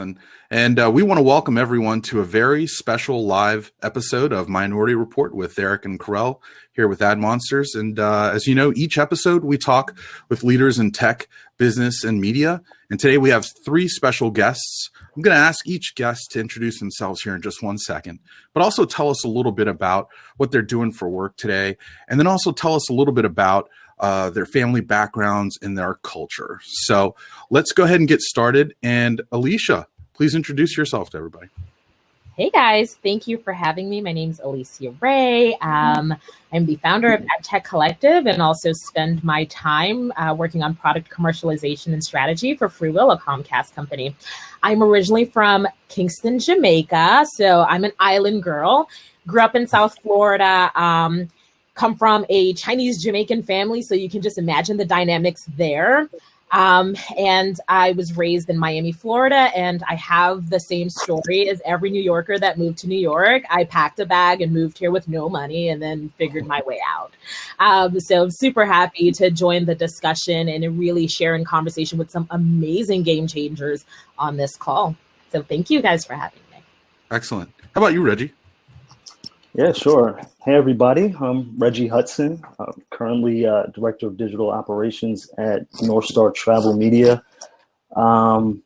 11. And we want to welcome everyone to a very special live episode of Minority Report with Erik and Kerel here with AdMonsters. And as you know, each episode we talk with leaders in tech, business, and media. And today we have three special guests. I'm going to ask each guest to introduce themselves here in just 1 second, but also tell us a little bit about what they're doing for work today. And then also tell us a little bit about their family backgrounds and their culture. So let's go ahead and get started. And Alicia, please introduce yourself to everybody. Hey guys, thank you for having me. My name is Alicia Ray. I'm the founder of AdTech Collective and also spend my time working on product commercialization and strategy for Freewill, a Comcast company. I'm originally from Kingston, Jamaica, so I'm an island girl. Grew up in South Florida, come from a Chinese Jamaican family, so you can just imagine the dynamics there. And I was raised in Miami, Florida, and I have the same story as every New Yorker that moved to New York. I packed a bag and moved here with no money and then figured my way out. So I'm super happy to join the discussion and really share in conversation with some amazing game changers on this call. So thank you guys for having me. Excellent. How about you, Reggie? Yeah, sure. Hey, everybody. I'm Reggie Hudson. I'm currently Director of Digital Operations at Northstar Travel Media. Born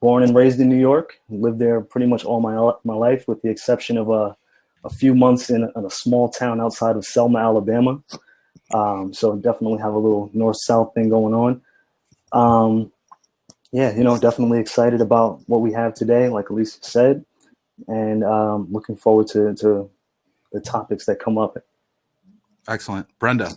and raised in New York. Lived there pretty much all my life, with the exception of a few months in a small town outside of Selma, Alabama. So definitely have a little north-south thing going on. Yeah, definitely excited about what we have today, like Alicia said. And looking forward to the topics that come up. Excellent. Brenda.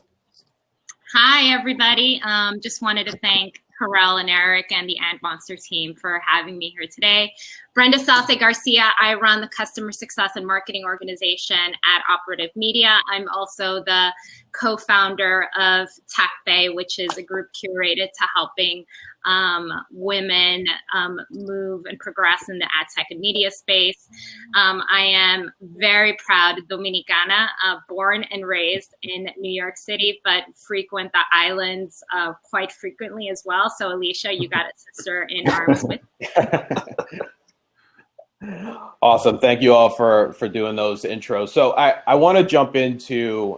Hi, everybody. Just wanted to thank Kerel and Erik and the AdMonster team for having me here today. Brenda Salce-Garcia. I run the customer success and marketing organization at Operative Media. I'm also the co-founder of Tech Bay, which is a group curated to helping women move and progress in the ad tech and media space. I am very proud Dominicana, born and raised in New York City, but frequent the islands quite frequently as well. So Alicia, you got a sister in arms with me. Awesome. Thank you all for doing those intros. So I want to jump into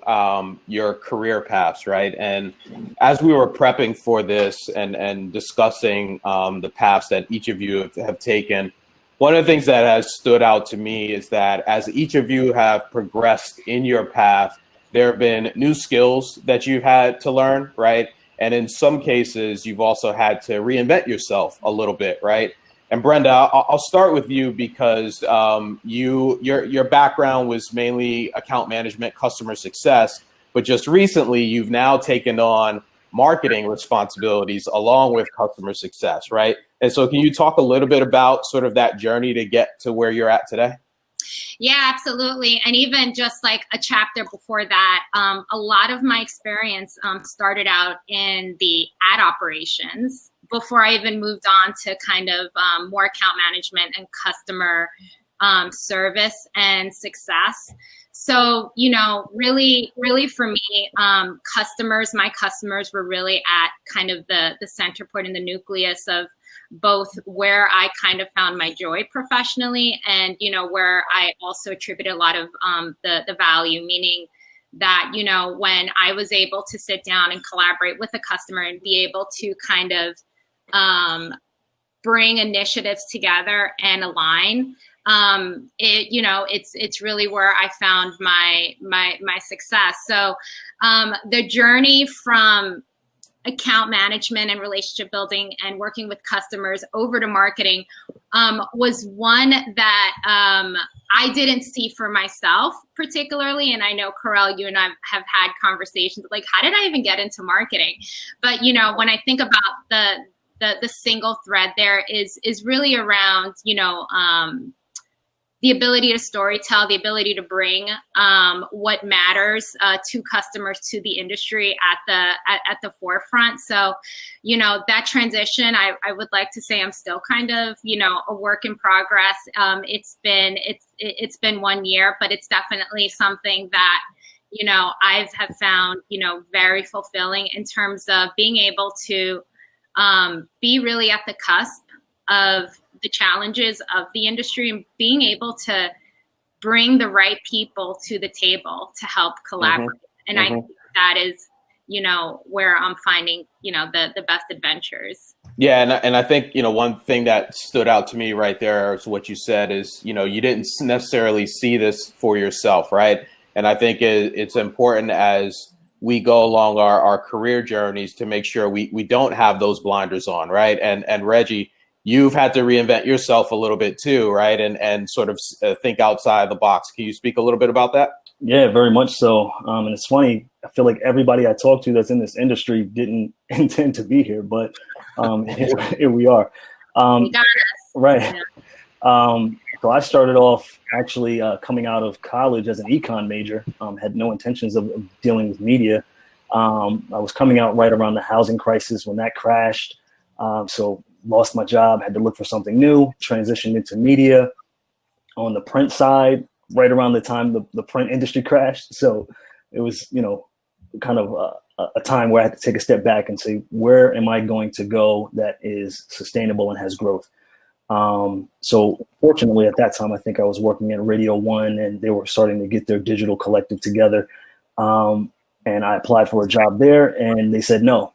your career paths, right? And as we were prepping for this and discussing the paths that each of you have taken, one of the things that has stood out to me is that as each of you have progressed in your path, there have been new skills that you've had to learn, right? And in some cases, you've also had to reinvent yourself a little bit, right? And Brenda, I'll start with you because your background was mainly account management, customer success, but just recently you've now taken on marketing responsibilities along with customer success, right? And so can you talk a little bit about sort of that journey to get to where you're at today? Yeah, absolutely. And even just like a chapter before that, a lot of my experience started out in the ad operations before I even moved on to kind of more account management and customer service and success. So, really for me, my customers were really at kind of the center point and the nucleus of both where I kind of found my joy professionally and, where I also attributed a lot of the value, meaning that, when I was able to sit down and collaborate with a customer and be able to kind of bring initiatives together and align, it's really where I found my success. So the journey from account management and relationship building and working with customers over to marketing was one that I didn't see for myself particularly. And I know, Kerel, you and I have had conversations like, how did I even get into marketing? But, when I think about the single thread there is really around, the ability to storytell, the ability to bring what matters to customers, to the industry at the forefront. So, that transition, I would like to say I'm still kind of, a work in progress. It's been 1 year, but it's definitely something that, I have found, very fulfilling in terms of being able to be really at the cusp of the challenges of the industry and being able to bring the right people to the table to help collaborate. And I think that is, where I'm finding, the best adventures. Yeah, and I think, one thing that stood out to me right there is what you said is, you didn't necessarily see this for yourself, right? And I think it's important as we go along our career journeys to make sure we don't have those blinders on, right? And Reggie, you've had to reinvent yourself a little bit too, right? And sort of think outside the box. Can you speak a little bit about that? Yeah, very much so. And it's funny, I feel like everybody I talk to that's in this industry didn't intend to be here, but here we are. You got us. Right. Yeah. So I started off actually coming out of college as an econ major, had no intentions of dealing with media. I was coming out right around the housing crisis when that crashed. So lost my job, had to look for something new, transitioned into media on the print side right around the time the print industry crashed. So it was, kind of a time where I had to take a step back and say, where am I going to go that is sustainable and has growth? So fortunately at that time, I think I was working at Radio One and they were starting to get their digital collective together. And I applied for a job there and they said no.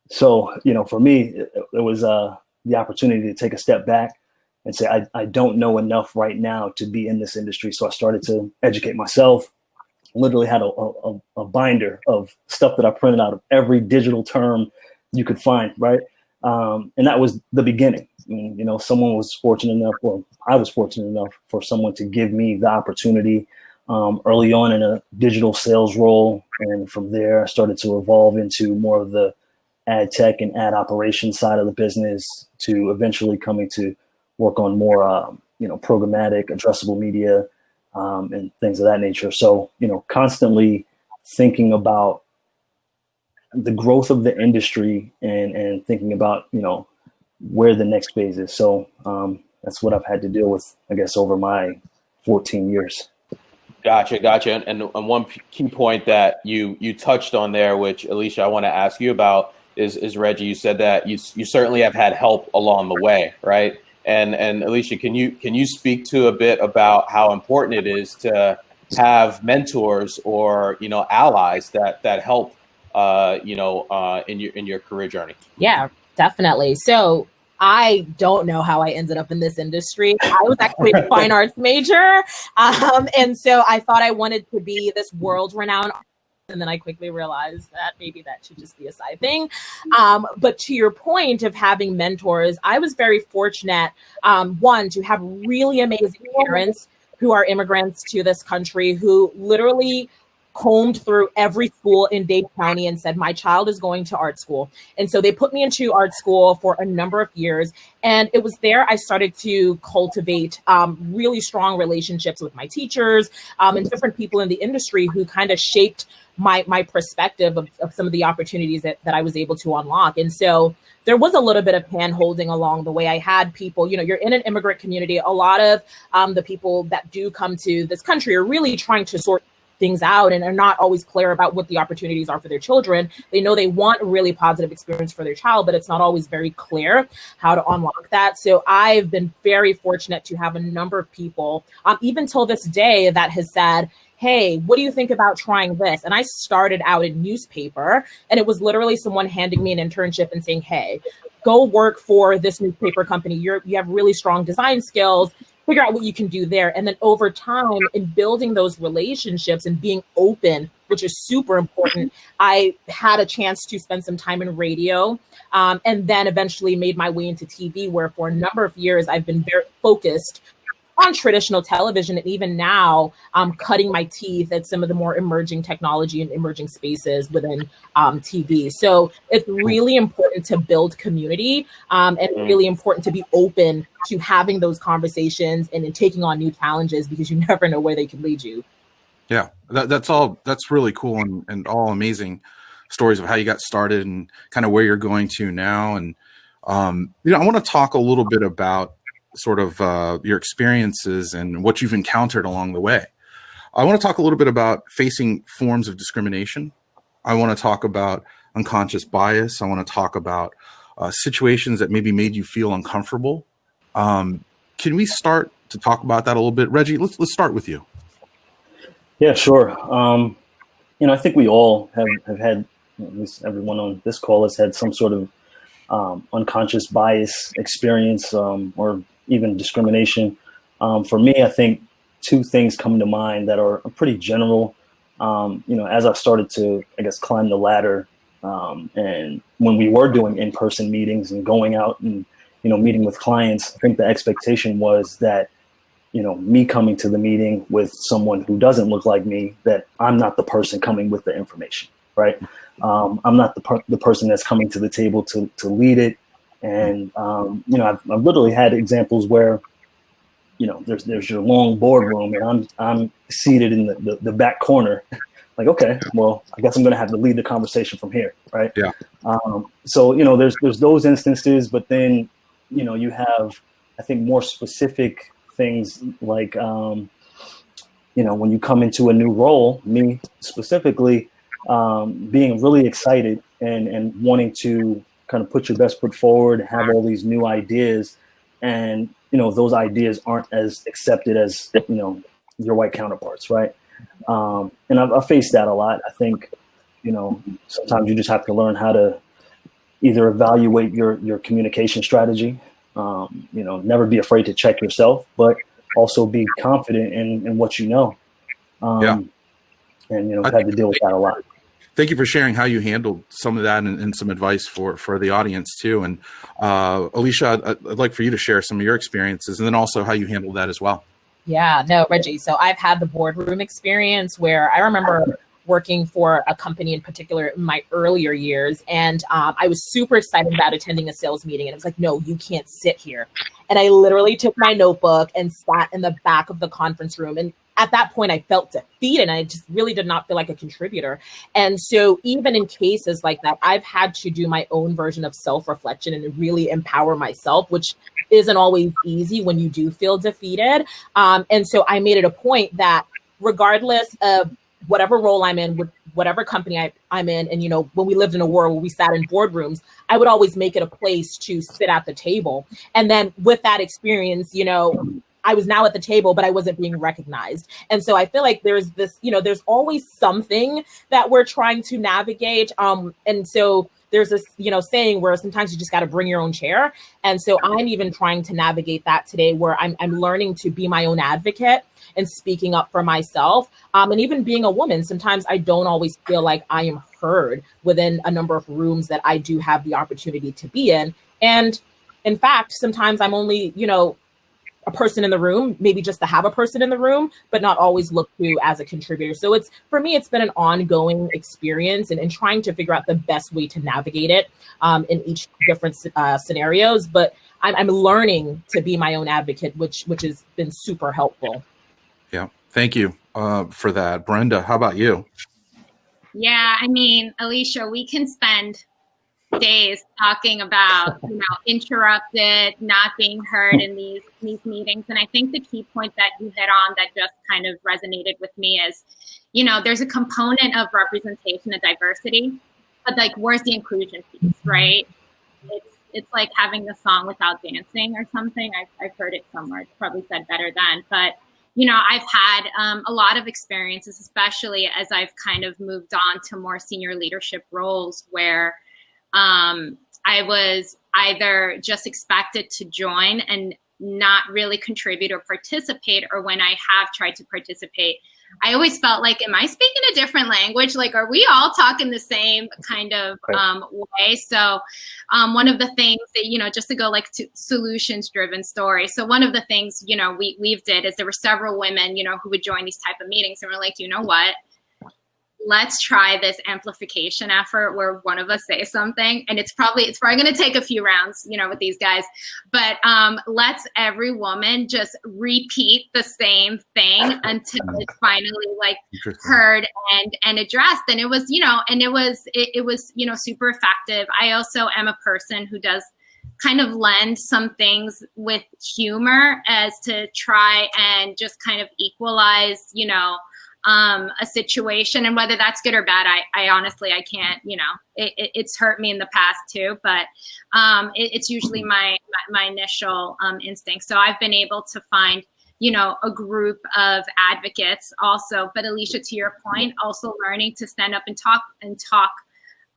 So, for me, it was the opportunity to take a step back and say, I don't know enough right now to be in this industry. So I started to educate myself, literally had a binder of stuff that I printed out of every digital term you could find, right? And that was the beginning. I mean, someone was fortunate enough, or I was fortunate enough for someone to give me the opportunity early on in a digital sales role. And from there, I started to evolve into more of the ad tech and ad operations side of the business to eventually coming to work on more, programmatic, addressable media, and things of that nature. So, constantly thinking about the growth of the industry and thinking about, where the next phase is. So that's what I've had to deal with, I guess, over my 14 years. Gotcha. And one key point that you touched on there, which Alicia, I want to ask you about is Reggie, you said that you certainly have had help along the way, right? And Alicia, can you speak to a bit about how important it is to have mentors or, allies that help, in your career journey? Yeah, definitely. So I don't know how I ended up in this industry. I was actually a fine arts major. And so I thought I wanted to be this world-renowned artist. And then I quickly realized that maybe that should just be a side thing. But to your point of having mentors, I was very fortunate, one, to have really amazing parents who are immigrants to this country who literally combed through every school in Dade County and said, my child is going to art school. And so they put me into art school for a number of years. And it was there I started to cultivate really strong relationships with my teachers and different people in the industry who kind of shaped my perspective of some of the opportunities that I was able to unlock. And so there was a little bit of hand holding along the way. I had people, you're in an immigrant community. A lot of the people that do come to this country are really trying to sort things out and are not always clear about what the opportunities are for their children. They know they want a really positive experience for their child, but it's not always very clear how to unlock that. So I've been very fortunate to have a number of people, even till this day, that has said, hey, what do you think about trying this? And I started out in newspaper, and it was literally someone handing me an internship and saying, hey, go work for this newspaper company. You have really strong design skills. Figure out what you can do there. And then over time, in building those relationships and being open, which is super important, I had a chance to spend some time in radio and then eventually made my way into TV, where for a number of years, I've been very focused on traditional television. And even now, I'm cutting my teeth at some of the more emerging technology and emerging spaces within TV. So it's really important to build community and really important to be open to having those conversations and in taking on new challenges, because you never know where they can lead you. Yeah, that's really cool and all amazing stories of how you got started and kind of where you're going to now. And, I want to talk a little bit about sort of your experiences and what you've encountered along the way. I want to talk a little bit about facing forms of discrimination. I want to talk about unconscious bias. I want to talk about situations that maybe made you feel uncomfortable. Can we start to talk about that a little bit? Reggie, let's start with you. Yeah, sure. I think we all have had, at least everyone on this call has had some sort of unconscious bias experience or even discrimination. For me, I think two things come to mind that are pretty general. As I started to, I guess, climb the ladder, and when we were doing in-person meetings and going out and, meeting with clients, I think the expectation was that, me coming to the meeting with someone who doesn't look like me, that I'm not the person coming with the information, right? I'm not the person that's coming to the table to lead it. And, I've literally had examples where, there's your long boardroom and I'm seated in the back corner. Like, okay, well, I guess I'm going to have to lead the conversation from here, right? Yeah. So, there's those instances, but then, you have, I think, more specific things like, when you come into a new role, me specifically, being really excited and wanting to kind of put your best foot forward, have all these new ideas, and, those ideas aren't as accepted as, your white counterparts, right? And I've faced that a lot. I think, sometimes you just have to learn how to either evaluate your communication strategy, never be afraid to check yourself, but also be confident in what you know. And, I've had to deal with that a lot. Thank you for sharing how you handled some of that and some advice for the audience too. And Alicia, I'd like for you to share some of your experiences and then also how you handled that as well. Yeah, no, Reggie. So I've had the boardroom experience where I remember working for a company in particular in my earlier years. And I was super excited about attending a sales meeting. And it was like, no, you can't sit here. And I literally took my notebook and sat in the back of the conference room. And at that point, I felt defeated. I just really did not feel like a contributor. And so even in cases like that, I've had to do my own version of self-reflection and really empower myself, which isn't always easy when you do feel defeated. And so I made it a point that regardless of whatever role I'm in, with whatever company I'm in, and, when we lived in a world where we sat in boardrooms, I would always make it a place to sit at the table. And then with that experience, I was now at the table, but I wasn't being recognized. And so I feel like there's this, there's always something that we're trying to navigate. And so there's this, saying where sometimes you just got to bring your own chair. And so I'm even trying to navigate that today, where I'm learning to be my own advocate and speaking up for myself. And even being a woman, sometimes I don't always feel like I am heard within a number of rooms that I do have the opportunity to be in. And in fact, sometimes I'm only, a person in the room, maybe just to have a person in the room, but not always look to as a contributor. So for me, it's been an ongoing experience and trying to figure out the best way to navigate it in each different scenarios. But I'm learning to be my own advocate, which has been super helpful. Yeah. Thank you for that. Brenda, how about you? Yeah, Alicia, we can spend days talking about, interrupted, not being heard in these meetings. And I think the key point that you hit on that just kind of resonated with me is, there's a component of representation and diversity, but like, where's the inclusion piece, right? It's like having the song without dancing or something. I've heard it somewhere. It's probably said better then, but I've had a lot of experiences, especially as I've kind of moved on to more senior leadership roles where I was either just expected to join and not really contribute or participate, or when I have tried to participate, I always felt like, am I speaking a different language? Like, are we all talking the same kind of way? So one of the things that, just to go like to solutions driven story. So one of the things, we've did is there were several women, who would join these type of meetings, and we're like, you know what? Let's try this amplification effort where one of us say something, and it's probably going to take a few rounds, with these guys, but let's every woman just repeat the same thing until it's finally like heard and addressed. And it was, it was, super effective. I also am a person who does kind of lend some things with humor as to try and just kind of equalize, a situation, and whether that's good or bad, I honestly, I can't, it's hurt me in the past too, but it's usually my initial instinct. So I've been able to find, a group of advocates also, but Alicia, to your point, also learning to stand up and talk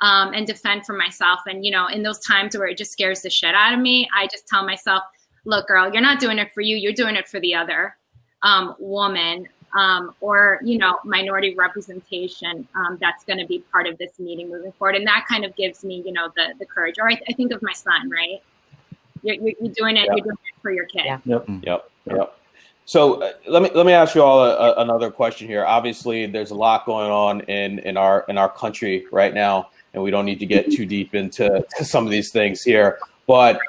and defend for myself. And, in those times where it just scares the shit out of me, I just tell myself, look, girl, you're not doing it for you. You're doing it for the other woman or, minority representation that's going to be part of this meeting moving forward. And that kind of gives me, the courage. Or I think of my son, right? You're doing it. You're doing it for your kid. Yeah. Yep. So let me ask you all another question here. Obviously, there's a lot going on in our country right now, and we don't need to get too deep into some of these things here. But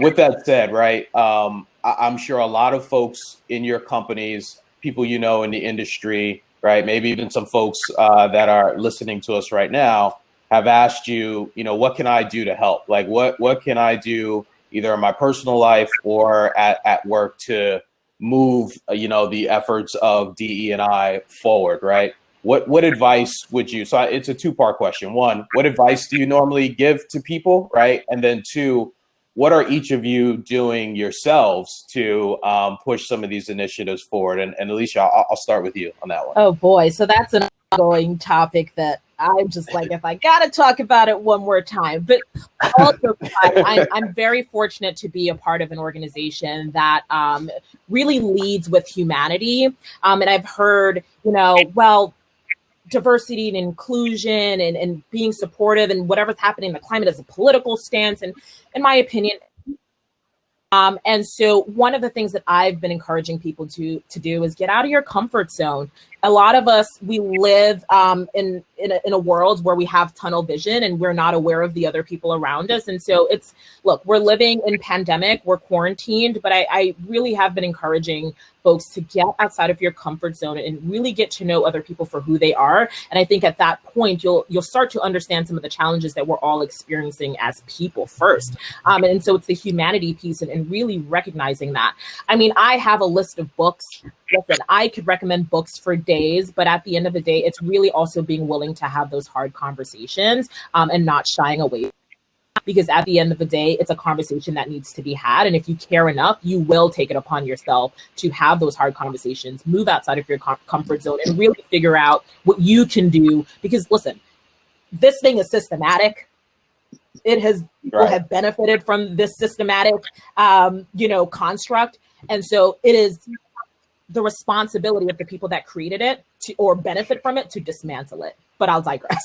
with that said, right, I'm sure a lot of folks in your companies, people in the industry, right, maybe even some folks that are listening to us right now, have asked you, what can I do to help? Like, what can I do either in my personal life or at work to move, the efforts of DE&I forward, right? What advice would you, so it's a two-part question. One, what advice do you normally give to people, right? And then two, what are each of you doing yourselves to push some of these initiatives forward? And Alicia, I'll start with you on that one. Oh boy, so that's an ongoing topic that I'm just like, if I gotta talk about it one more time. But also, I'm very fortunate to be a part of an organization that really leads with humanity. And I've heard, diversity and inclusion and being supportive and whatever's happening in the climate as a political stance. And in my opinion, and so one of the things that I've been encouraging people to do is get out of your comfort zone. A lot of us, we live in a world where we have tunnel vision and we're not aware of the other people around us. And so we're living in pandemic, we're quarantined, but I really have been encouraging folks to get outside of your comfort zone and really get to know other people for who they are. And I think at that point, you'll start to understand some of the challenges that we're all experiencing as people first. And so it's the humanity piece and really recognizing that. I mean, I have a list of books. Listen, I could recommend books for days, but at the end of the day, it's really also being willing to have those hard conversations and not shying away. Because at the end of the day, it's a conversation that needs to be had. And if you care enough, you will take it upon yourself to have those hard conversations, move outside of your comfort zone and really figure out what you can do. Because listen, this thing is systematic. It has people have benefited from this systematic, construct. And so it is the responsibility of the people that created it or benefit from it to dismantle it. But I'll digress.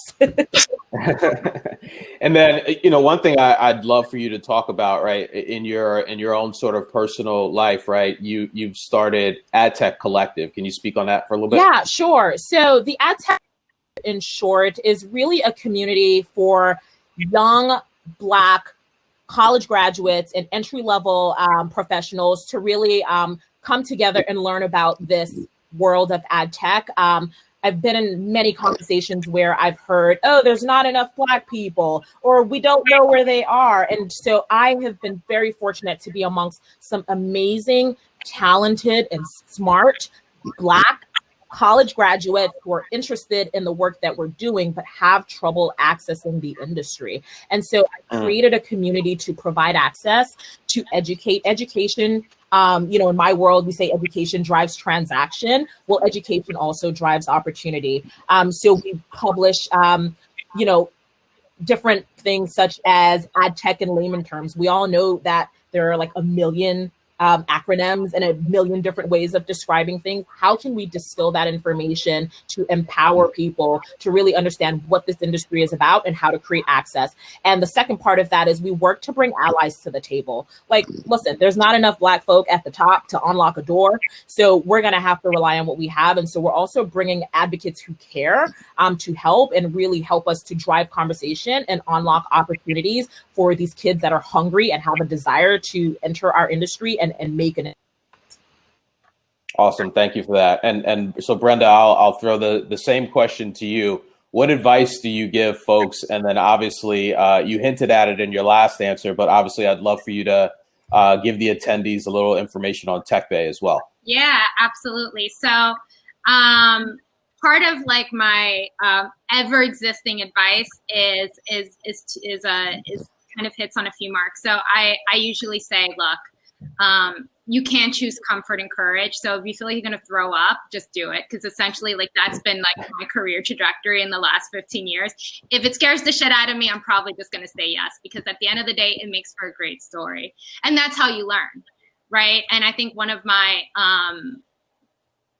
And then, one thing I'd love for you to talk about, right, in your own sort of personal life, right? You've started AdTech Collective. Can you speak on that for a little bit? Yeah, sure. So the AdTech, in short, is really a community for young Black college graduates and entry-level professionals to really come together and learn about this world of ad tech. I've been in many conversations where I've heard, oh, there's not enough Black people, or we don't know where they are. And so I have been very fortunate to be amongst some amazing, talented, and smart Black college graduates who are interested in the work that we're doing, but have trouble accessing the industry. And so I created a community to provide access to education. In my world, we say education drives transaction. Well, education also drives opportunity. So we publish, different things such as ad tech in layman terms. We all know that there are like a million acronyms and a million different ways of describing things. How can we distill that information to empower people to really understand what this industry is about and how to create access? And the second part of that is we work to bring allies to the table. Like, listen, there's not enough Black folk at the top to unlock a door. So we're going to have to rely on what we have. And so we're also bringing advocates who care to help and really help us to drive conversation and unlock opportunities for these kids that are hungry and have a desire to enter our industry and make an impact. Awesome. Thank you for that. And so Brenda, I'll throw the same question to you. What advice do you give folks? And then obviously you hinted at it in your last answer, but obviously I'd love for you to give the attendees a little information on Tech Bay as well. Yeah, absolutely. So part of like my ever existing advice is kind of hits on a few marks. So I usually say, look, you can't choose comfort and courage. So if you feel like you're going to throw up, just do it. Because essentially, like, that's been like my career trajectory in the last 15 years. If it scares the shit out of me, I'm probably just going to say yes, because at the end of the day, it makes for a great story. And that's how you learn, right? And I think one of my,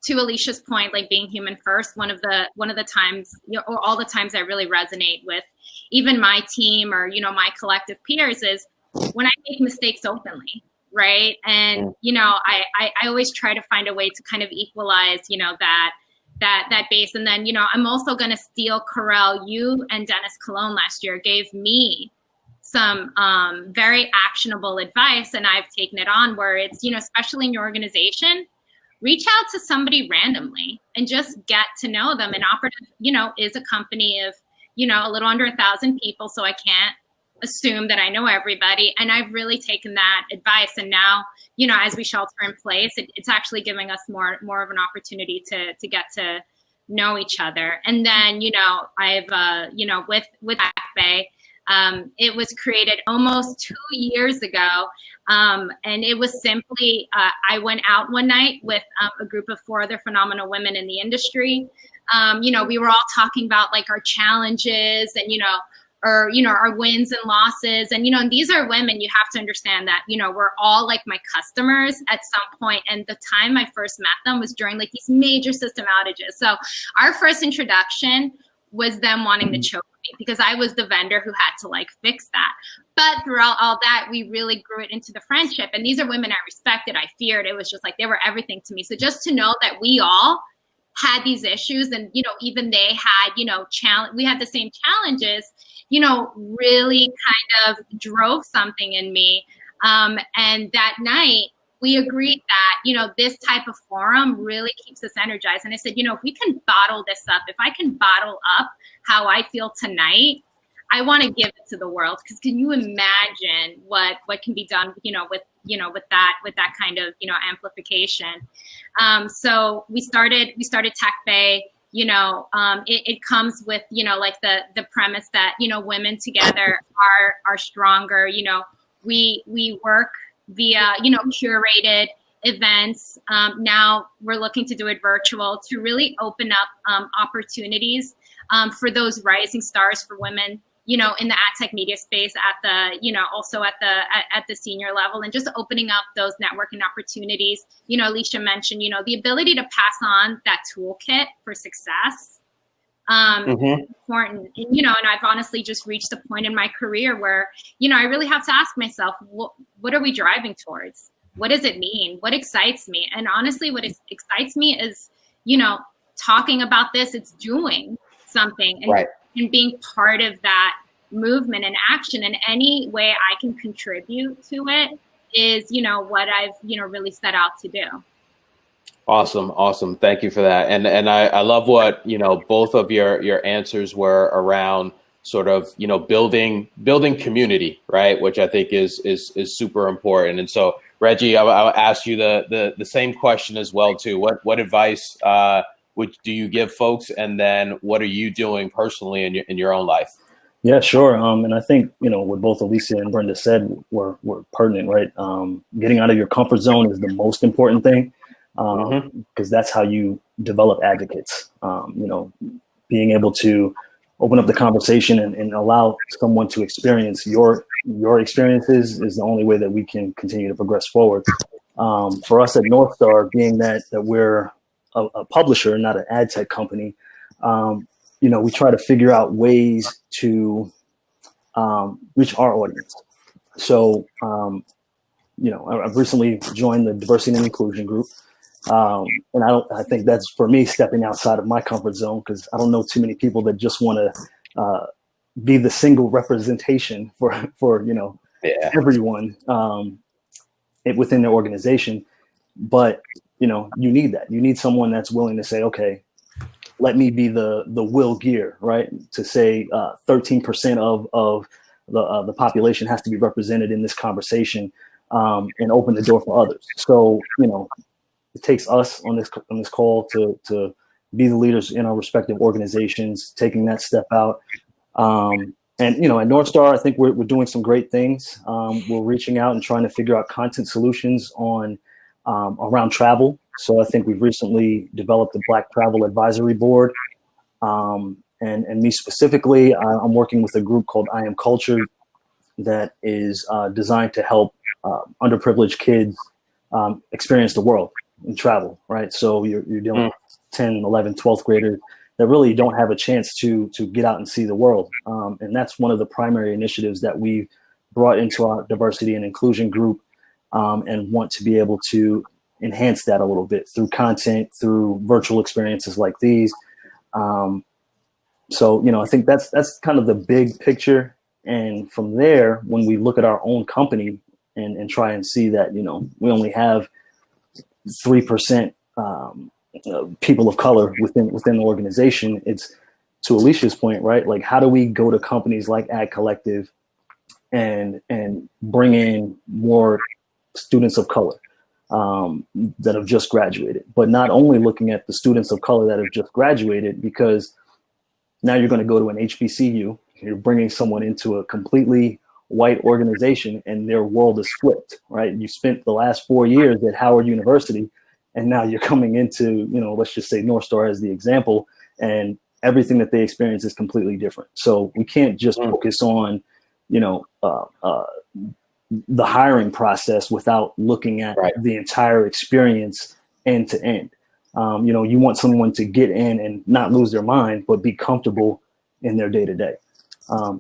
to Alicia's point, like being human first, one of the times, or all the times I really resonate with even my team or, my collective peers is when I make mistakes openly. Right. And, I always try to find a way to kind of equalize, that base. And then, I'm also going to steal Kerel. You and Dennis Cologne last year gave me some very actionable advice, and I've taken it on, where it's, especially in your organization, reach out to somebody randomly and just get to know them. And Operative, is a company of, a little under 1,000 people. So I can't assume that I know everybody. And I've really taken that advice. And now, as we shelter in place, it's actually giving us more of an opportunity to get to know each other. And then, I've, with Back Bay, it was created almost 2 years ago. And it was simply, I went out one night with a group of 4 other phenomenal women in the industry. We were all talking about like our challenges and, or, our wins and losses. And, and these are women, you have to understand that, we're all like my customers at some point. And the time I first met them was during like these major system outages. So our first introduction was them wanting to choke me because I was the vendor who had to like fix that. But throughout all that, we really grew it into the friendship. And these are women I respected, I feared. It was just like, they were everything to me. So just to know that we all had these issues and, even they had, we had the same challenges, really kind of drove something in me. And that night we agreed that, this type of forum really keeps us energized. And I said, if we can bottle this up, if I can bottle up how I feel tonight, I want to give it to the world. Because can you imagine what can be done, with that kind of, amplification. So we started Tech Bay. It comes with, like the premise that, women together are stronger. We work via, curated events. Now we're looking to do it virtual to really open up opportunities for those rising stars for women, in the AdTech media space, at the, also at the senior level, and just opening up those networking opportunities. Alicia mentioned, the ability to pass on that toolkit for success. Important. And, and I've honestly just reached a point in my career where, I really have to ask myself, what are we driving towards? What does it mean? What excites me? And honestly, what excites me is, talking about this, it's doing something and, right. And being part of that movement and action, and any way I can contribute to it is, what I've, really set out to do. Awesome. Thank you for that. And I love what, both of your answers were around sort of, building community, right? Which I think is super important. And so, Reggie, I'll ask you the same question as well too. What advice do you give folks, and then what are you doing personally in your own life? Yeah, sure. And I think, what both Alicia and Brenda said were pertinent, right? Getting out of your comfort zone is the most important thing, because that's how you develop advocates. Being able to open up the conversation and allow someone to experience your experiences is the only way that we can continue to progress forward. For us at Northstar, being that we're a publisher, not an ad tech company, we try to figure out ways to reach our audience. So, I've recently joined the diversity and inclusion group. And I think that's, for me, stepping outside of my comfort zone, because I don't know too many people that just want to be the single representation for everyone within their organization. But, you need that. You need someone that's willing to say, okay, let me be the Will Gear, right? To say 13% of the population has to be represented in this conversation, and open the door for others. So, it takes us on this call to be the leaders in our respective organizations, taking that step out. And, you know, at Northstar, I think we're doing some great things. We're reaching out and trying to figure out content solutions on around travel. So I think we've recently developed a Black Travel Advisory Board. And me specifically, I'm working with a group called I Am Culture that is designed to help underprivileged kids experience the world and travel, right? So you're dealing with 10, 11, 12th graders that really don't have a chance to get out and see the world. And that's one of the primary initiatives that we've brought into our diversity and inclusion group, and want to be able to enhance that a little bit through content, through virtual experiences like these. So, you know, I think that's kind of the big picture. And from there, when we look at our own company and try and see that, you know, we only have 3% people of color within the organization, it's, to Alicia's point, right? Like, how do we go to companies like AdTech Collective and bring in more students of color that have just graduated, but not only looking at the students of color that have just graduated, because now you're going to go to an HBCU, you're bringing someone into a completely white organization and their world is flipped, right? You spent the last 4 years at Howard University, and now you're coming into, you know, let's just say Northstar as the example, and everything that they experience is completely different. So we can't just focus on, you know, the hiring process without looking at the entire experience end to end. You know, you want someone to get in and not lose their mind, but be comfortable in their day to day.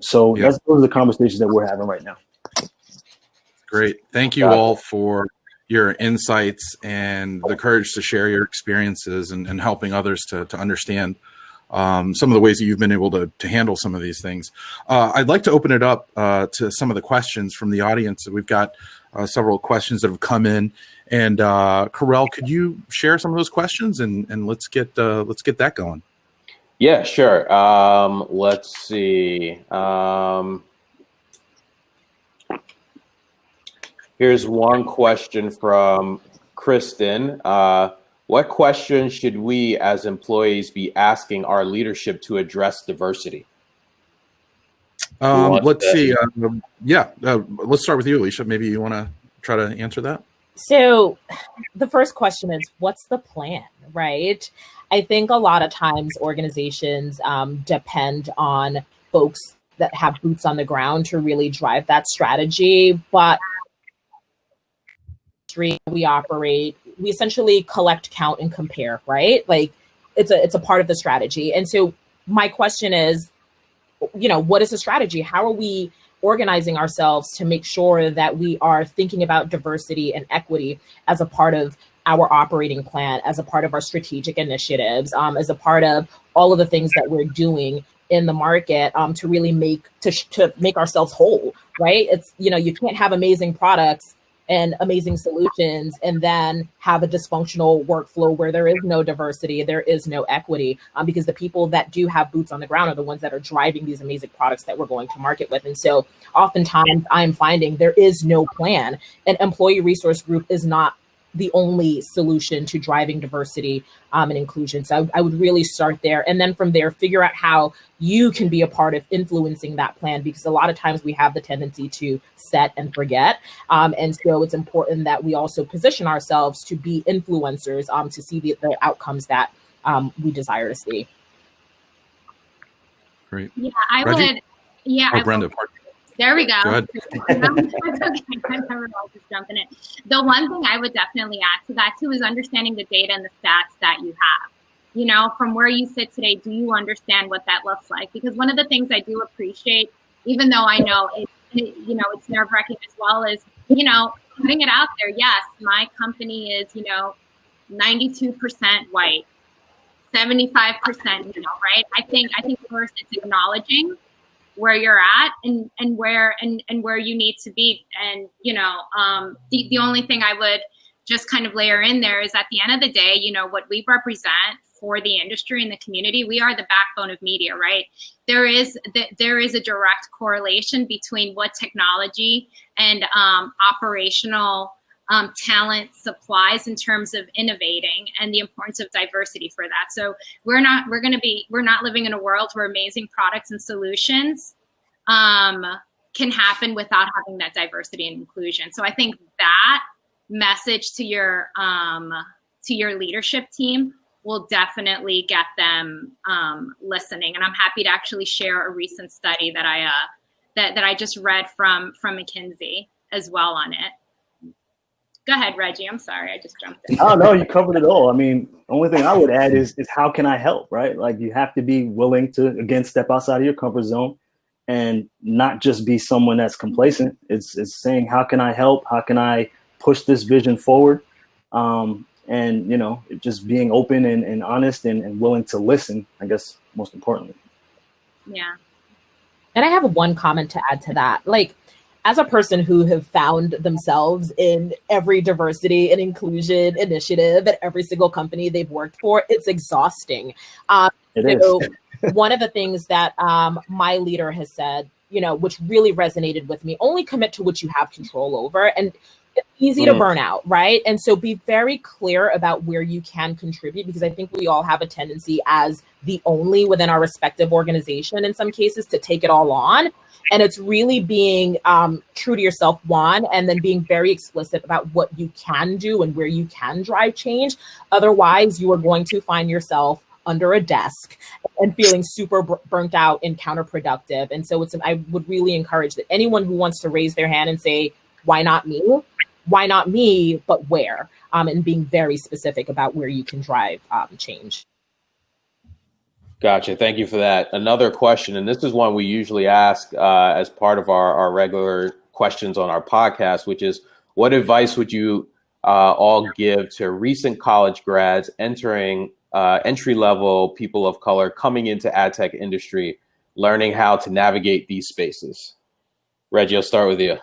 So those are the conversations that we're having right now. Great. Thank you all for your insights and the courage to share your experiences and helping others to understand some of the ways that you've been able to handle some of these things. I'd like to open it up to some of the questions from the audience. We've got several questions that have come in. And Kerel, could you share some of those questions and let's get that going? Yeah, sure. Let's see. Here's one question from Kristen. What questions should we as employees be asking our leadership to address diversity? Let's see. Let's start with you, Alicia. Maybe you want to try to answer that? So the first question is, what's the plan, right? I think a lot of times organizations depend on folks that have boots on the ground to really drive that strategy. But we operate, we essentially collect, count, and compare, right? Like it's a part of the strategy. And so my question is, you know, what is the strategy? How are we organizing ourselves to make sure that we are thinking about diversity and equity as a part of our operating plan, as a part of our strategic initiatives, as a part of all of the things that we're doing in the market to really make ourselves whole, right? It's, you know, you can't have amazing products and amazing solutions and then have a dysfunctional workflow where there is no diversity, there is no equity, because the people that do have boots on the ground are the ones that are driving these amazing products that we're going to market with. And so oftentimes I'm finding there is no plan. An employee resource group is not the only solution to driving diversity and inclusion. So I would really start there. And then from there, figure out how you can be a part of influencing that plan, because a lot of times we have the tendency to set and forget. And so it's important that we also position ourselves to be influencers to see the outcomes that we desire to see. Great. Yeah, I Reggie? would. Yeah. Oh, Brenda. There we go. Go ahead. Okay. Just jumping in. The one thing I would definitely add to that too is understanding the data and the stats that you have. You know, from where you sit today, do you understand what that looks like? Because one of the things I do appreciate, even though I know it's nerve-wracking as well, is, you know, putting it out there. Yes, my company is, you know, 92% white, 75%, you know, right? I think first it's acknowledging where you're at and where you need to be. And, you know, the only thing I would just kind of layer in there is, at the end of the day, you know, what we represent for the industry and the community, we are the backbone of media, right? There is a direct correlation between what technology and operational talent supplies in terms of innovating and the importance of diversity for that. So we're not living in a world where amazing products and solutions can happen without having that diversity and inclusion. So I think that message to your leadership team will definitely get them listening. And I'm happy to actually share a recent study that I just read from McKinsey as well on it. Go ahead, Reggie. I'm sorry, I just jumped in. Oh no, you covered it all. I mean, the only thing I would add is how can I help, right? Like you have to be willing to, again, step outside of your comfort zone and not just be someone that's complacent. It's saying, how can I help? How can I push this vision forward? And, you know, just being open and honest and willing to listen, I guess, most importantly. Yeah. And I have one comment to add to that. Like, as a person who have found themselves in every diversity and inclusion initiative at every single company they've worked for, it's exhausting. One of the things that my leader has said, you know, which really resonated with me, only commit to what you have control over. And it's easy to burn out, right? And so be very clear about where you can contribute, because I think we all have a tendency as the only within our respective organization in some cases to take it all on. And it's really being true to yourself, one, and then being very explicit about what you can do and where you can drive change. Otherwise, you are going to find yourself under a desk and feeling super burnt out and counterproductive. And so I would really encourage that anyone who wants to raise their hand and say, why not me? Why not me, but where? And being very specific about where you can drive change. Gotcha. Thank you for that. Another question, and this is one we usually ask as part of our regular questions on our podcast, which is, what advice would you all give to recent college grads entering entry-level people of color coming into ad tech industry, learning how to navigate these spaces? Reggie, I'll start with you.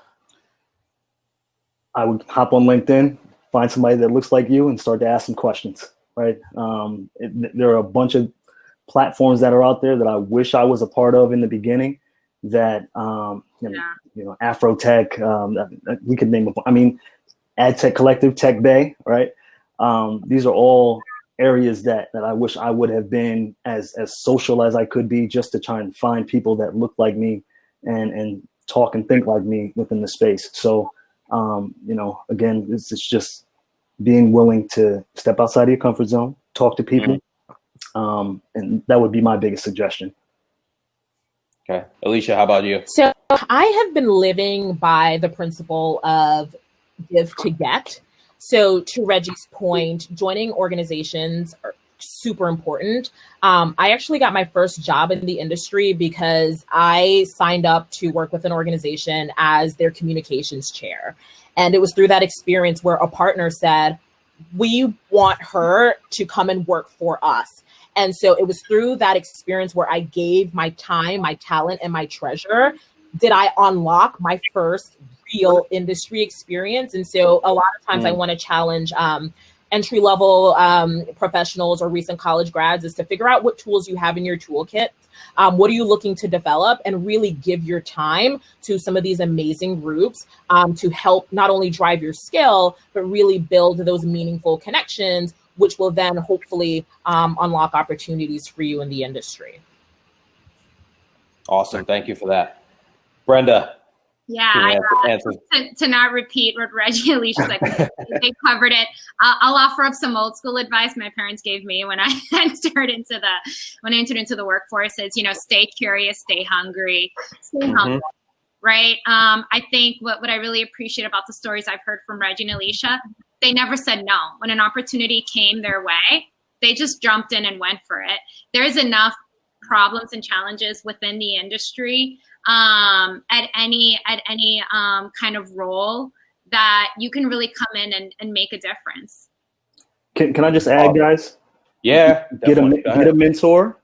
I would hop on LinkedIn, find somebody that looks like you, and start to ask some questions, right? There are a bunch of platforms that are out there that I wish I was a part of in the beginning that, you know, Afrotech, we could name AdTech Collective, Tech Bay, right? These are all areas that I wish I would have been as social as I could be, just to try and find people that look like me and talk and think like me within the space. So, you know, again, it's just being willing to step outside of your comfort zone, talk to people. And that would be my biggest suggestion. Okay. Alicia, how about you? So I have been living by the principle of give to get. So to Reggie's point, joining organizations are super important. I actually got my first job in the industry because I signed up to work with an organization as their communications chair. And it was through that experience where a partner said, we want her to come and work for us. And so it was through that experience where I gave my time, my talent, and my treasure, did I unlock my first real industry experience. And so a lot of times I want to challenge entry-level professionals or recent college grads is to figure out what tools you have in your toolkit. What are you looking to develop, and really give your time to some of these amazing groups to help not only drive your skill, but really build those meaningful connections, which will then hopefully unlock opportunities for you in the industry. Awesome. Thank you for that. Brenda. Yeah, to not repeat what Reggie and Alicia like, they covered it. I'll offer up some old school advice my parents gave me when I entered into the workforce. Is, you know, stay curious, stay hungry, stay humble. Right. I think what I really appreciate about the stories I've heard from Reggie and Alicia, they never said no. When an opportunity came their way, they just jumped in and went for it. There's enough problems and challenges within the industry at any kind of role that you can really come in and make a difference. Can I just add, guys? Yeah. Get a mentor,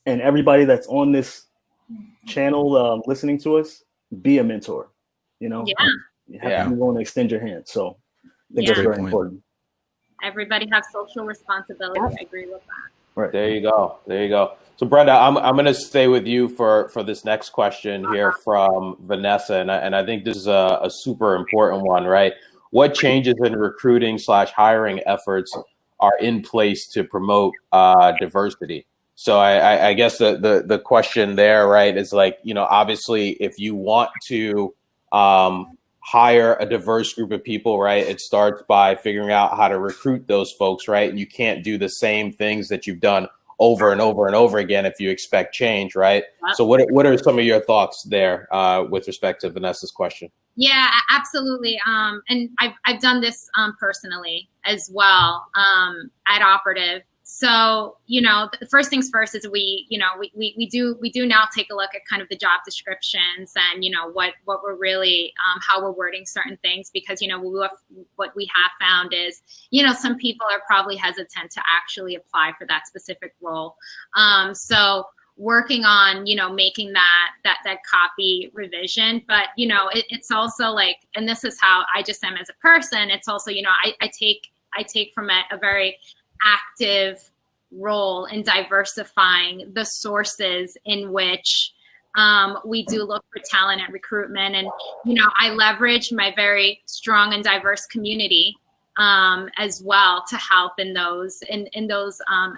and everybody that's on this channel listening to us, be a mentor. You know, you have to be willing to extend your hand. So I think that's very important. Everybody has social responsibility. I agree with that. Right. There you go. So Brenda, I'm going to stay with you for this next question here from Vanessa, and I think this is a super important one, right? what changes in recruiting/hiring efforts are in place to promote diversity? So I guess the question there, right, is like, obviously if you want to hire a diverse group of people, right, it starts by figuring out how to recruit those folks, right? And you can't do the same things that you've done over and over and over again if you expect change, right? So what are some of your thoughts there with respect to Vanessa's question? Yeah, absolutely. And I've done this personally as well at Operative. So, the first things first is we do now take a look at kind of the job descriptions and, what we're really, how we're wording certain things, because, what we have found is, some people are probably hesitant to actually apply for that specific role. So working on, making that copy revision, but, it's also like, and this is how I just am as a person. It's also, I take from it a very active role in diversifying the sources in which we do look for talent and recruitment. And, I leverage my very strong and diverse community as well to help in those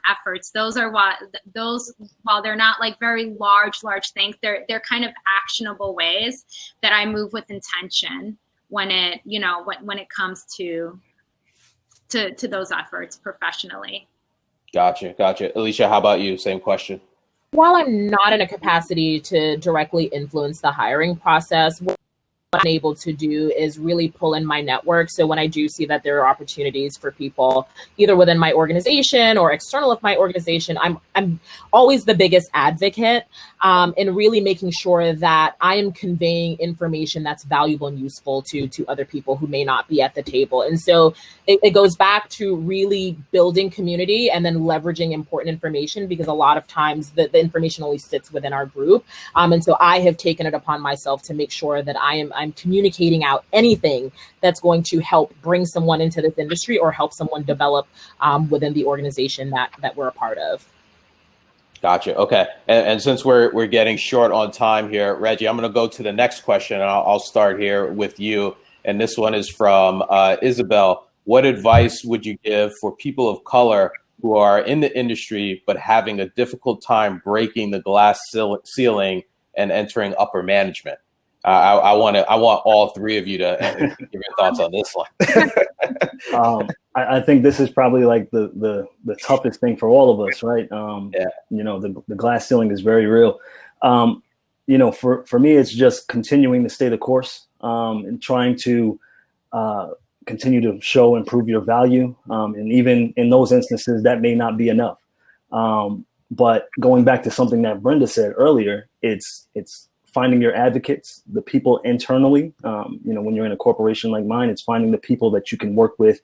efforts. While they're not like very large things, they're kind of actionable ways that I move with intention when it comes to those efforts professionally. Gotcha. Alicia, how about you? Same question. While I'm not in a capacity to directly influence the hiring process, what I'm able to do is really pull in my network. So when I do see that there are opportunities for people either within my organization or external of my organization, I'm always the biggest advocate in really making sure that I am conveying information that's valuable and useful to other people who may not be at the table. And so it goes back to really building community and then leveraging important information, because a lot of times the information only sits within our group. And so I have taken it upon myself to make sure that I'm communicating out anything that's going to help bring someone into this industry or help someone develop within the organization that we're a part of. Gotcha. Okay. And since we're getting short on time here, Reggie, I'm going to go to the next question, and I'll start here with you. And this one is from Isabel. What advice would you give for people of color who are in the industry but having a difficult time breaking the glass ceiling and entering upper management? I want all three of you to give your thoughts on this one. I think this is probably like the toughest thing for all of us, right? The glass ceiling is very real. For me, it's just continuing to stay the course and trying to continue to show and prove your value. And even in those instances, that may not be enough. But going back to something that Brenda said earlier, it's finding your advocates, the people internally. When you're in a corporation like mine, it's finding the people that you can work with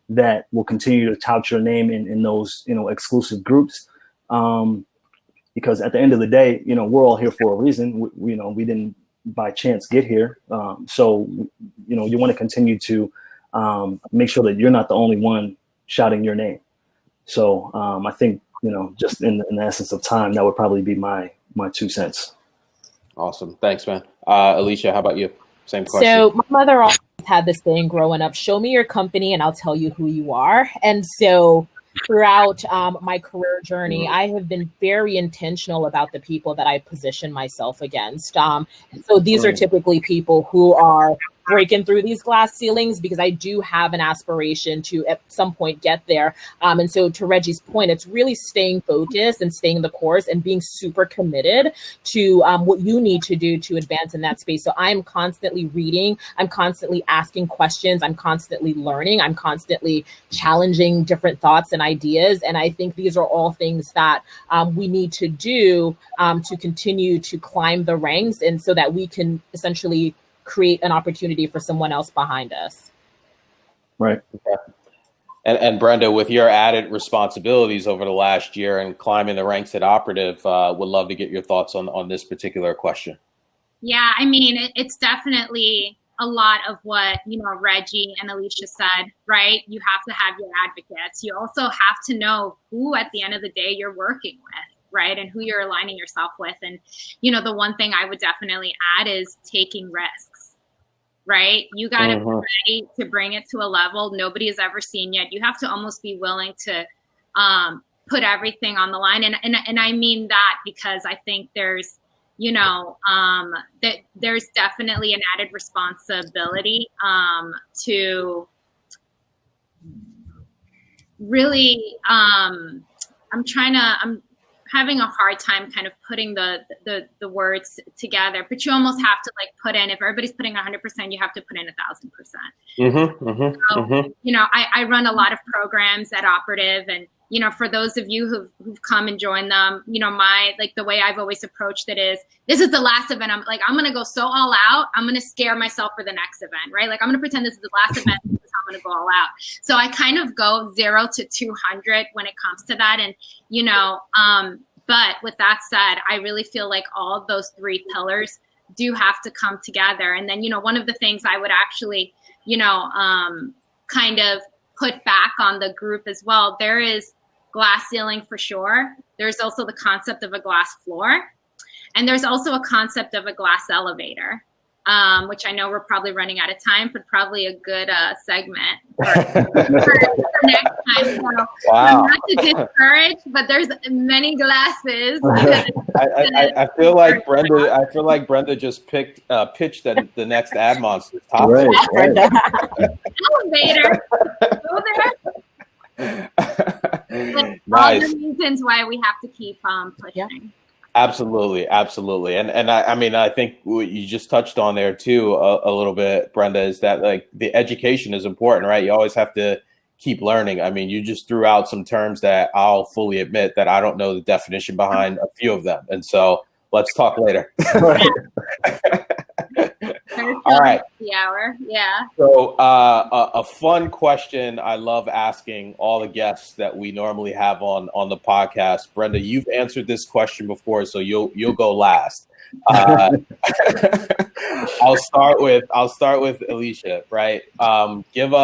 that will continue to tout your name in those, exclusive groups. Because at the end of the day, we're all here for a reason. We didn't by chance get here. So you want to continue to make sure that you're not the only one shouting your name. So I think, just in the essence of time, that would probably be my 2 cents. Awesome. Thanks, man. Alicia, how about you? Same question. So my mother always had this thing growing up, show me your company and I'll tell you who you are. And so throughout my career journey, I have been very intentional about the people that I position myself against. So these are typically people who are breaking through these glass ceilings, because I do have an aspiration to at some point get there. And so to Reggie's point, it's really staying focused and staying the course and being super committed to what you need to do to advance in that space. So I'm constantly reading, I'm constantly asking questions, I'm constantly learning, I'm constantly challenging different thoughts and ideas. And I think these are all things that we need to do to continue to climb the ranks, and so that we can essentially create an opportunity for someone else behind us. Right. Okay. And Brenda, with your added responsibilities over the last year and climbing the ranks at Operative, would love to get your thoughts on this particular question. Yeah, I mean, it's definitely a lot of what, Reggie and Alicia said, right? You have to have your advocates. You also have to know who at the end of the day you're working with, right? And who you're aligning yourself with. And, the one thing I would definitely add is taking risks, right? You got to be Mhm. ready to bring it to a level nobody has ever seen yet. You have to almost be willing to put everything on the line. And I mean that because I think there's, that there's definitely an added responsibility to really, I'm having a hard time kind of putting the words together, but you almost have to like put in, if everybody's putting 100%, you have to put in 1,000%. I run a lot of programs at Operative, and for those of you who've come and joined them, the way I've always approached it is, this is the last event. I'm going to go so all out. I'm going to scare myself for the next event, right? Like I'm going to pretend this is the last event. This is how I'm going to go all out. So I kind of go 0 to 200 when it comes to that. And, but with that said, I really feel like all of those 3 pillars do have to come together. And then, one of the things I would actually, kind of put back on the group as well, there is glass ceiling for sure. There's also the concept of a glass floor. And there's also a concept of a glass elevator, which I know we're probably running out of time, but probably a good segment for next time. So, Wow. Not to discourage, but there's many glasses. I feel like Brenda just pitched the next AdMonsters topic. Right. Elevator. Go there. Nice. All the reasons why we have to keep pushing. Yeah. Absolutely. And I think what you just touched on there too a little bit, Brenda, is that like the education is important, right? You always have to keep learning. I mean, you just threw out some terms that I'll fully admit that I don't know the definition behind a few of them. And so let's talk later. All right. The hour. Yeah. So a fun question I love asking all the guests that we normally have on the podcast. Brenda, you've answered this question before, so you'll go last. I'll start with Alicia, right? Give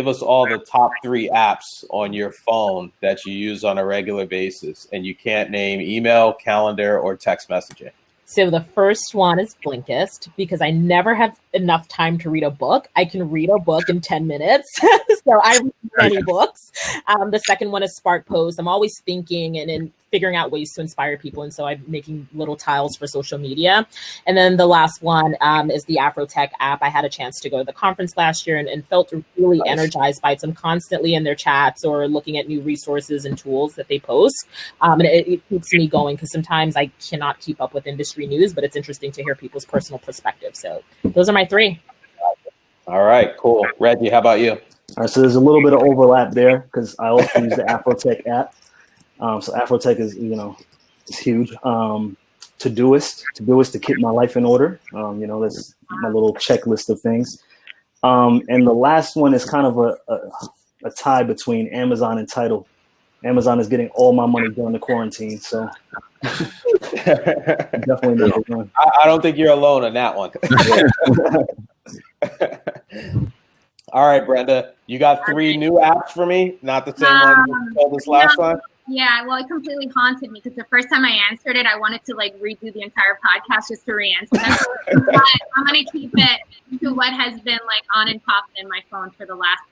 us all the top 3 apps on your phone that you use on a regular basis, and you can't name email, calendar, or text messaging. So the first one is Blinkist, because I never have enough time to read a book. I can read a book in 10 minutes. So I read many books. The second one is Spark Post. I'm always thinking and figuring out ways to inspire people. And so I'm making little tiles for social media. And then the last one is the AfroTech app. I had a chance to go to the conference last year and felt really energized by it. So I'm constantly in their chats or looking at new resources and tools that they post. And it keeps me going because sometimes I cannot keep up with industry news, but it's interesting to hear people's personal perspective. So those are my 3. All right, cool. Reggie, how about you? All right, so there's a little bit of overlap there because I also use the AfroTech app. So AfroTech is, it's huge. Todoist to keep my life in order. That's my little checklist of things. And the last one is kind of a tie between Amazon and Tidal. Amazon is getting all my money during the quarantine, so definitely number one. I don't think you're alone on that one. All right, Brenda, you got 3 new apps for me? Not the same one you told us last time? Yeah, well, it completely haunted me because the first time I answered it, I wanted to redo the entire podcast just to re-answer them. But I'm going to keep it to what has been on and popping in my phone for the last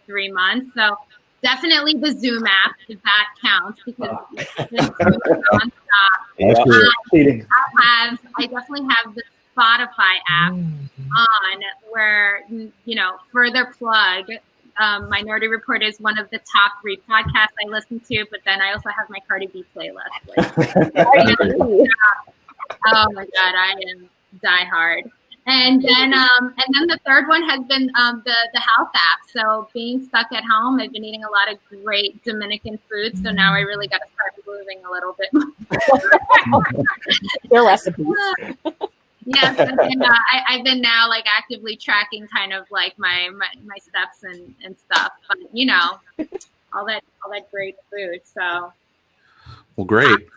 3 months. So definitely the Zoom app, if that counts, because it's nonstop. I definitely have the Spotify app on where, further plug, Minority Report is one of the top 3 podcasts I listen to, but then I also have my Cardi B playlist. Oh my God, I am diehard. And then the third one has been the health app. So being stuck at home, I've been eating a lot of great Dominican food. So now I really got to start moving a little bit more. Their recipes. Yes, and I've been now actively tracking kind of my steps and stuff. But all that great food. So well, great.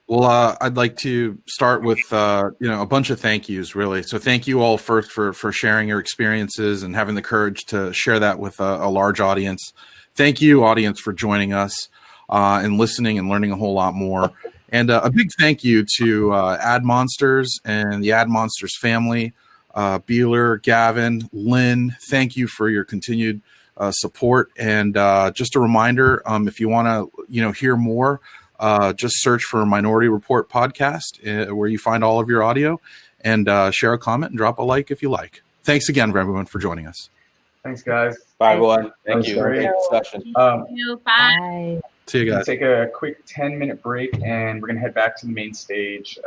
Well, I'd like to start with a bunch of thank yous, really. So thank you all first for sharing your experiences and having the courage to share that with a large audience. Thank you, audience, for joining us and listening and learning a whole lot more. And a big thank you to AdMonsters and the AdMonsters family. Beeler, Gavin, Lynn, thank you for your continued support. And just a reminder, if you want to hear more, just search for Minority Report Podcast where you find all of your audio, and share a comment and drop a like if you like. Thanks again, everyone, for joining us. Thanks, guys. Bye, everyone. Thank you. Great Session. Thank you. Bye. See you We're guys. going to take a quick 10-minute break, and we're going to head back to the main stage,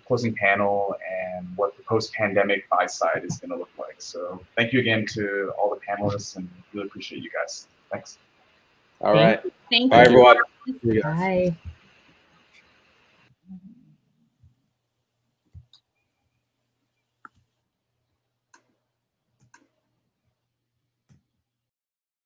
closing panel, and what the post-pandemic buy side is going to look like. So thank you again to all the panelists, and really appreciate you guys. Thanks. All right. Thank Bye, you. everyone. Bye.